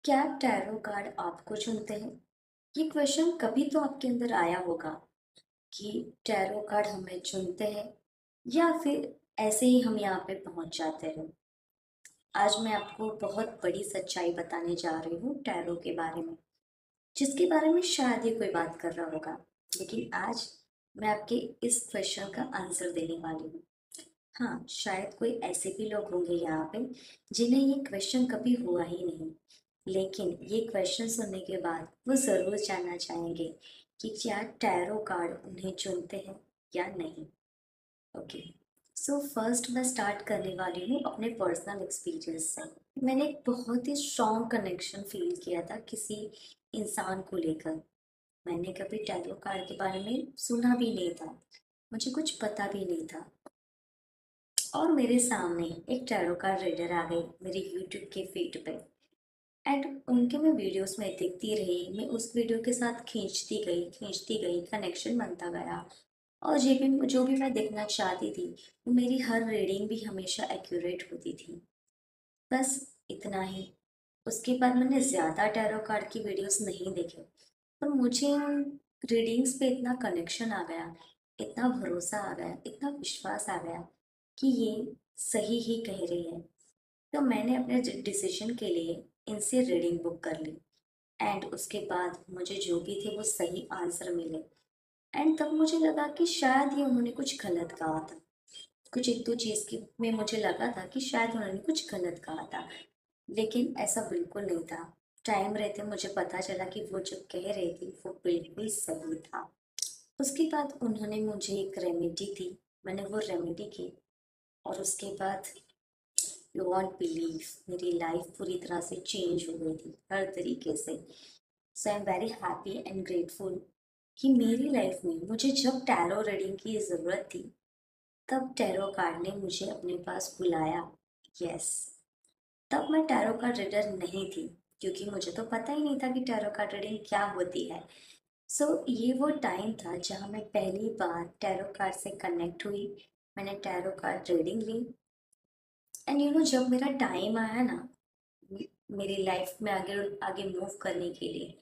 क्या tarot card आपको चुनते हैं? ये क्वेश्चन कभी तो आपके अंदर आया होगा कि टैरो कार्ड हमें चुनते हैं या फिर ऐसे ही हम यहाँ पे पहुंच जाते हैं। आज मैं आपको बहुत बड़ी सच्चाई बताने जा रही हूँ टैरो के बारे में, जिसके बारे में शायद ही कोई बात कर रहा होगा। लेकिन आज मैं आपके इस क्वेश्चन का आंसर देने वाली हूँ। हाँ, शायद कोई ऐसे भी लोग होंगे यहाँ पे जिन्हें ये क्वेश्चन कभी हुआ ही नहीं, लेकिन ये क्वेश्चन सुनने के बाद वो ज़रूर जानना चाहेंगे कि क्या टैरो कार्ड उन्हें चुनते हैं या नहीं। ओके, सो फर्स्ट मैं स्टार्ट करने वाली हूँ अपने पर्सनल एक्सपीरियंस से। मैंने एक बहुत ही स्ट्रॉन्ग कनेक्शन फील किया था किसी इंसान को लेकर। मैंने कभी टैरो कार्ड के बारे में सुना भी नहीं था, मुझे कुछ पता भी नहीं था, और मेरे सामने एक टैरो कार्ड रीडर आ गई मेरी यूट्यूब के फीड पे। एंड उनके मैं वीडियोस में देखती रही, मैं उस वीडियो के साथ खींचती गई, कनेक्शन बनता गया। और जो भी मैं देखना चाहती थी, वो मेरी हर रीडिंग भी हमेशा एक्यूरेट होती थी। बस इतना ही। उसके बाद मैंने ज़्यादा टैरो कार्ड की वीडियोस नहीं देखे, पर मुझे उन रीडिंग्स पे इतना कनेक्शन आ गया, इतना भरोसा आ गया, इतना विश्वास आ गया कि ये सही ही कह रही है। तो मैंने अपने डिसीजन के लिए इनसे रीडिंग बुक कर ली। एंड उसके बाद मुझे जो भी थे वो सही आंसर मिले। एंड तब मुझे लगा कि शायद ये उन्होंने कुछ गलत कहा था। कुछ एक दो चीज़ की में मुझे लगा था कि शायद उन्होंने कुछ गलत कहा था, लेकिन ऐसा बिल्कुल नहीं था। टाइम रहते मुझे पता चला कि वो जो कह रही थी वो बिल्कुल सही था। उसके बाद उन्होंने मुझे एक रेमेडी दी, मैंने वो रेमेडी की, और उसके बाद यू वॉन्ट बिलीव, मेरी लाइफ पूरी तरह से चेंज हो गई थी हर तरीके से। So I am very happy and grateful कि मेरी लाइफ में मुझे जब टैरो रीडिंग की ज़रूरत थी, तब टैरो कार्ड ने मुझे अपने पास बुलाया। यस, तब मैं टैरो कार्ड रीडर नहीं थी, क्योंकि मुझे तो पता ही नहीं था कि टैरो कार्ड रीडिंग क्या होती है। सो ये वो टाइम था जहाँ मैं पहली बार टैरो कार्ड से कनेक्ट हुई। मैंने टैरो कार्ड रीडिंग ली। एंड जब मेरा टाइम आया ना मेरी लाइफ में आगे आगे मूव करने के लिए,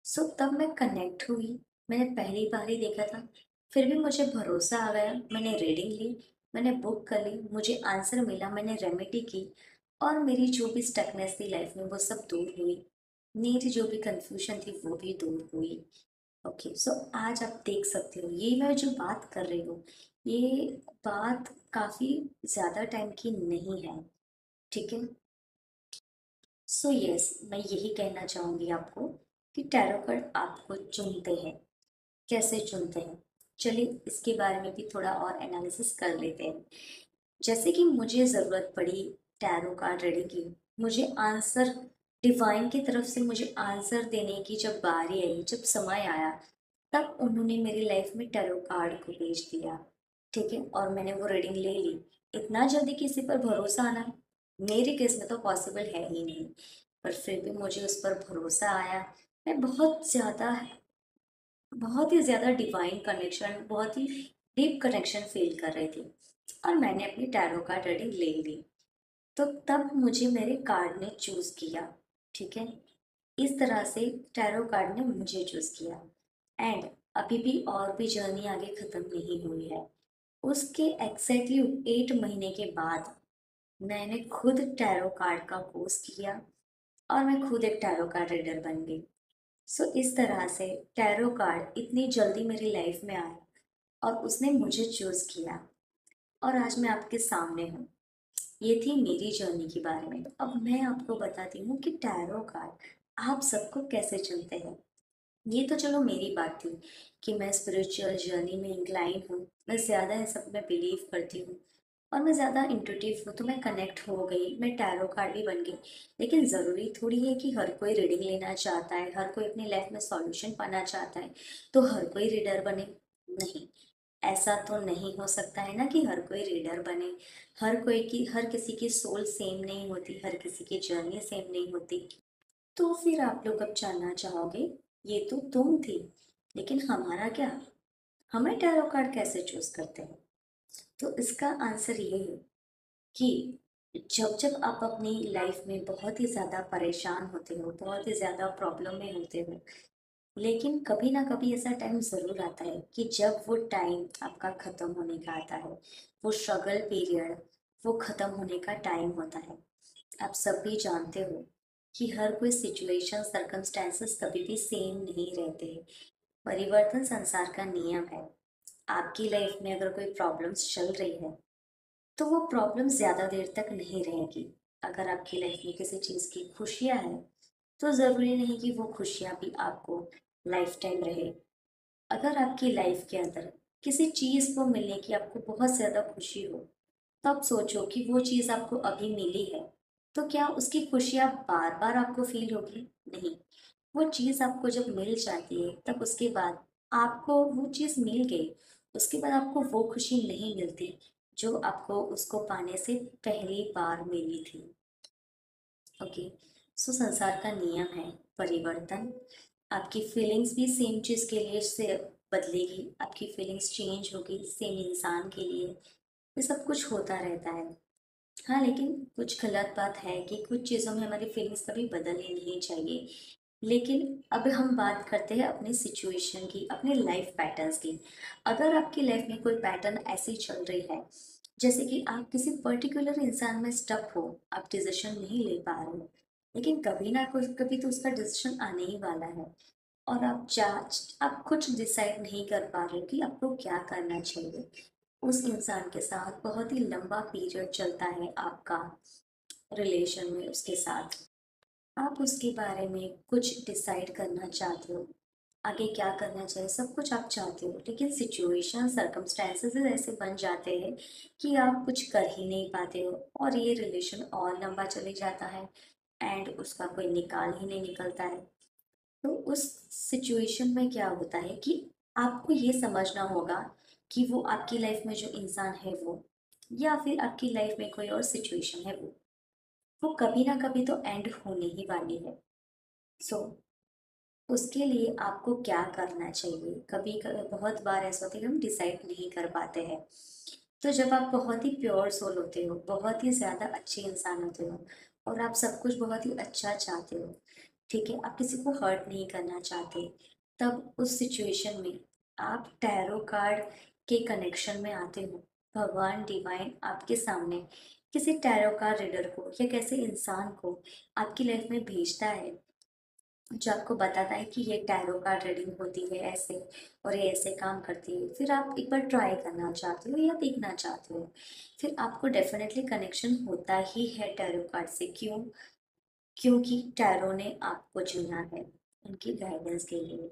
सो तब मैं कनेक्ट हुई। मैंने पहली बार ही देखा था, फिर भी मुझे भरोसा आ गया। मैंने रीडिंग ली, मैंने बुक कर ली, मुझे आंसर मिला, मैंने रेमेडी की, और मेरी जो भी स्टकनेस थी लाइफ में वो सब दूर हुई। मेरी जो भी कंफ्यूजन थी वो भी दूर हुई। ओके, सो आज आप देख सकते हो ये मैं जो बात कर रही हूँ, ये बात काफ़ी ज़्यादा टाइम की नहीं है। ठीक है। सो यस, मैं यही कहना चाहूँगी आपको कि टैरो कार्ड आपको चुनते हैं। कैसे चुनते हैं, चलिए इसके बारे में भी थोड़ा और एनालिसिस कर लेते हैं। जैसे कि मुझे ज़रूरत पड़ी टैरो कार्ड रीडिंग की, मुझे आंसर डिवाइन की तरफ से मुझे आंसर देने की जब बारी आई, जब समय आया, तब उन्होंने मेरी लाइफ में टैरो कार्ड को भेज दिया। ठीक है, और मैंने वो रीडिंग ले ली। इतना जल्दी किसी पर भरोसा आना मेरे केस में तो पॉसिबल है ही नहीं, पर फिर भी मुझे उस पर भरोसा आया। मैं बहुत ही ज़्यादा डिवाइन कनेक्शन, बहुत ही डीप कनेक्शन फील कर रही थी, और मैंने अपनी टैरो कार्ड रीडिंग ले ली। तो तब मुझे मेरे कार्ड ने चूज़ किया। ठीक है, इस तरह से टैरो कार्ड ने मुझे चूज़ किया। एंड अभी भी और भी जर्नी आगे ख़त्म नहीं हुई है। उसके एग्जैक्टली 8 महीने के बाद मैंने खुद टैरो कार्ड का कोर्स किया, और मैं खुद एक टैरो कार्ड रीडर बन गई। सो इस तरह से टैरो कार्ड इतनी जल्दी मेरी लाइफ में आया, और उसने मुझे चूज किया, और आज मैं आपके सामने हूँ। ये थी मेरी जर्नी के बारे में। तो अब मैं आपको बताती हूँ कि टैरो कार्ड आप सबको कैसे चुनते हैं। ये तो चलो मेरी बात थी कि मैं स्पिरिचुअल जर्नी में इंक्लाइन हूँ, मैं ज़्यादा इन सब में बिलीव करती हूँ, और मैं ज़्यादा इंटुइटिव हूँ, तो मैं कनेक्ट हो गई, मैं टैरो कार्ड भी बन गई। लेकिन ज़रूरी थोड़ी है कि हर कोई रीडिंग लेना चाहता है, हर कोई अपनी लाइफ में सॉल्यूशन पाना चाहता है तो हर कोई रीडर बने। नहीं, ऐसा तो नहीं हो सकता है ना कि हर कोई रीडर बने। हर किसी की सोल सेम नहीं होती, हर किसी की जर्नी सेम नहीं होती। तो फिर आप लोग अब जानना चाहोगे, ये तो तुम थी, लेकिन हमारा क्या, हमें टैरो कार्ड कैसे चूज करते हैं? तो इसका आंसर ये है कि जब जब आप अपनी लाइफ में बहुत ही ज़्यादा परेशान होते हो, बहुत ही ज़्यादा प्रॉब्लम में होते हो, लेकिन कभी ना कभी ऐसा टाइम ज़रूर आता है कि जब वो टाइम आपका ख़त्म होने का आता है, वो स्ट्रगल पीरियड, वो ख़त्म होने का टाइम होता है। आप सब भी जानते हो कि हर कोई सिचुएशन, सर्कमस्टेंसेस कभी भी सेम नहीं रहते। परिवर्तन संसार का नियम है। आपकी लाइफ में अगर कोई प्रॉब्लम्स चल रही है, तो वो प्रॉब्लम ज़्यादा देर तक नहीं रहेगी। अगर आपकी लाइफ में किसी चीज़ की खुशियाँ हैं, तो ज़रूरी नहीं कि वो खुशियाँ भी आपको लाइफ टाइम रहे। अगर आपकी लाइफ के अंदर किसी चीज़ को मिलने की आपको बहुत ज़्यादा खुशी हो, तो आप सोचो कि वो चीज़ आपको अभी मिली है, तो क्या उसकी खुशियाँ बार बार आपको फील होगी? नहीं। वो चीज़ आपको जब मिल जाती है, तब उसके बाद आपको वो चीज़ मिल गई, उसके बाद आपको वो खुशी नहीं मिलती जो आपको उसको पाने से पहली बार मिली थी। ओके। सो संसार का नियम है परिवर्तन। आपकी फीलिंग्स भी सेम चीज़ के लिए से बदलेगी, आपकी फीलिंग्स चेंज होगी सेम इंसान के लिए। ये सब कुछ होता रहता है। हाँ, लेकिन कुछ गलत बात है कि कुछ चीज़ों में हमारी फीलिंग्स कभी बदलनी नहीं चाहिए। लेकिन अब हम बात करते हैं अपनी सिचुएशन की, अपने लाइफ पैटर्न्स की। अगर आपकी लाइफ में कोई पैटर्न ऐसी चल रही है, जैसे कि आप किसी पर्टिकुलर इंसान में स्टक हो, आप डिसीजन नहीं ले पा रहे हो, लेकिन कभी ना कभी तो उसका डिसीजन आने ही वाला है, और आप कुछ डिसाइड नहीं कर पा रहे हो कि आपको क्या करना चाहिए। उस इंसान के साथ बहुत ही लंबा पीरियड चलता है आपका रिलेशन में उसके साथ। आप उसके बारे में कुछ डिसाइड करना चाहते हो, आगे क्या करना चाहिए, सब कुछ आप चाहते हो, लेकिन सिचुएशन सर्कमस्टेंसेस ऐसे बन जाते हैं कि आप कुछ कर ही नहीं पाते हो, और ये रिलेशन और लंबा चले जाता है एंड उसका कोई निकाल ही नहीं निकलता है। तो उस सिचुएशन में क्या होता है कि आपको ये समझना होगा कि वो आपकी लाइफ में जो इंसान है वो, या फिर आपकी लाइफ में कोई और सिचुएशन है वो कभी ना कभी तो एंड होने ही वाली है। सो उसके लिए आपको क्या करना चाहिए? बहुत बार ऐसा होता है कि हम डिसाइड नहीं कर पाते हैं। तो जब आप बहुत ही प्योर सोल होते हो, बहुत ही ज़्यादा अच्छे इंसान होते हो, और आप सब कुछ बहुत ही अच्छा चाहते हो, ठीक है, आप किसी को हर्ट नहीं करना चाहते, तब उस सिचुएशन में आप टैरो कार्ड के कनेक्शन में आते हो। भगवान डिवाइन आपके सामने किसी टैरो कार्ड रीडर को या कैसे इंसान को आपकी लाइफ में भेजता है, जो आपको बताता है कि ये टैरो कार्ड रीडिंग होती है ऐसे, और ये ऐसे काम करती है। फिर आप एक बार ट्राई करना चाहते हो या देखना चाहते हो, फिर आपको डेफिनेटली कनेक्शन होता ही है टैरो कार्ड से। क्यों? क्योंकि टैरो ने आपको चुना है उनकी गाइडेंस के लिए।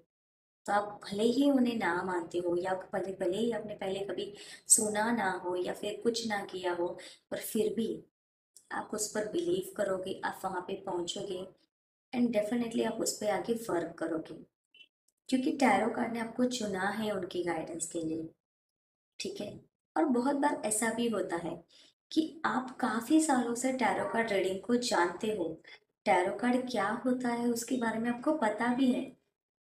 तो आप भले ही उन्हें ना मानते हो, या भले भले ही आपने पहले कभी सुना ना हो या फिर कुछ ना किया हो, पर फिर भी आप उस पर बिलीव करोगे, आप वहाँ पे पहुँचोगे, एंड डेफिनेटली आप उस पर आगे वर्क करोगे, क्योंकि टैरो कार्ड ने आपको चुना है उनकी गाइडेंस के लिए। ठीक है। और बहुत बार ऐसा भी होता है कि आप काफी सालों से टैरो कार्ड रीडिंग को जानते हो, टैरो कार्ड क्या होता है उसके बारे में आपको पता भी है,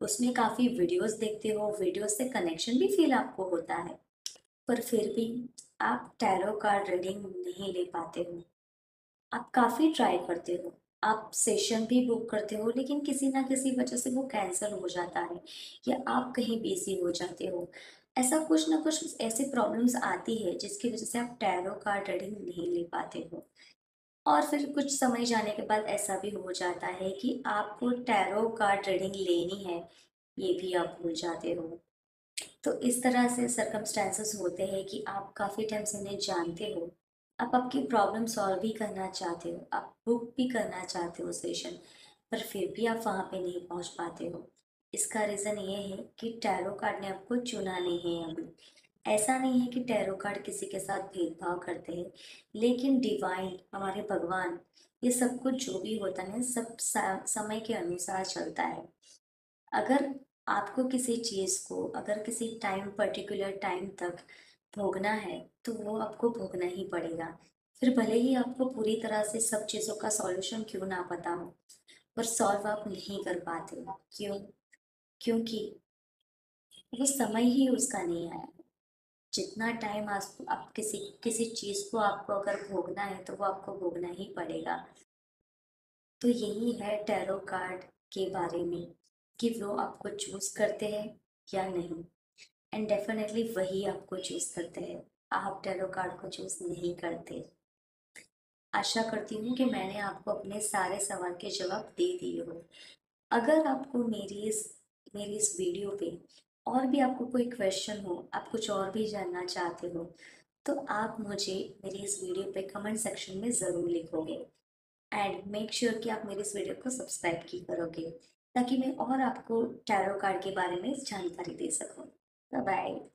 उसमें काफी वीडियोस देखते हो, वीडियोस से कनेक्शन भी फील आपको होता है, पर फिर भी आप टैरो कार्ड रीडिंग नहीं ले पाते हो। आप काफ़ी ट्राई करते हो, आप सेशन भी बुक करते हो, लेकिन किसी ना किसी वजह से वो कैंसिल हो जाता है, या आप कहीं बिजी हो जाते हो। ऐसा कुछ ना कुछ ऐसी प्रॉब्लम्स आती है जिसकी वजह से आप टैरो कार्ड रीडिंग नहीं ले पाते हो। और फिर कुछ समय जाने के बाद ऐसा भी हो जाता है कि आपको टैरो कार्ड रीडिंग लेनी है, ये भी आप भूल जाते हो। तो इस तरह से सर्कमस्टेंसेस होते हैं कि आप काफ़ी टाइम से उन्हें जानते हो, आप आपकी प्रॉब्लम सॉल्व भी करना चाहते हो, आप बुक भी करना चाहते हो सेशन, पर फिर भी आप वहाँ पे नहीं पहुँच पाते हो। इसका रीज़न ये है कि टैरो कार्ड ने आपको चुना नहीं है अभी। ऐसा नहीं है कि टैरो कार्ड किसी के साथ भेदभाव करते हैं, लेकिन डिवाइन, हमारे भगवान, ये सब कुछ जो भी होता है सब समय के अनुसार चलता है। अगर आपको किसी चीज़ को अगर किसी टाइम, पर्टिकुलर टाइम तक भोगना है, तो वो आपको भोगना ही पड़ेगा। फिर भले ही आपको पूरी तरह से सब चीज़ों का सॉल्यूशन क्यों ना पता हो, पर सॉल्व आप नहीं कर पाते। क्यों? क्योंकि वो समय ही उसका नहीं आया। जितना टाइम आप किसी किसी चीज़ को आपको अगर भोगना है तो वो आपको भोगना ही पड़ेगा। तो यही है टैरो कार्ड के बारे में कि वो आपको चूज करते हैं या नहीं। एंड डेफिनेटली वही आपको चूज करते हैं, आप टैरो कार्ड को चूज नहीं करते। आशा करती हूँ कि मैंने आपको अपने सारे सवाल के जवाब दे दिए हो। अगर आपको मेरी इस वीडियो पे और भी आपको कोई क्वेश्चन हो, आप कुछ और भी जानना चाहते हो, तो आप मुझे मेरी इस वीडियो पे कमेंट सेक्शन में ज़रूर लिखोगे। एंड मेक श्योर कि आप मेरी इस वीडियो को सब्सक्राइब की करोगे, ताकि मैं और आपको टैरो कार्ड के बारे में जानकारी दे सकूँ। Bye bye.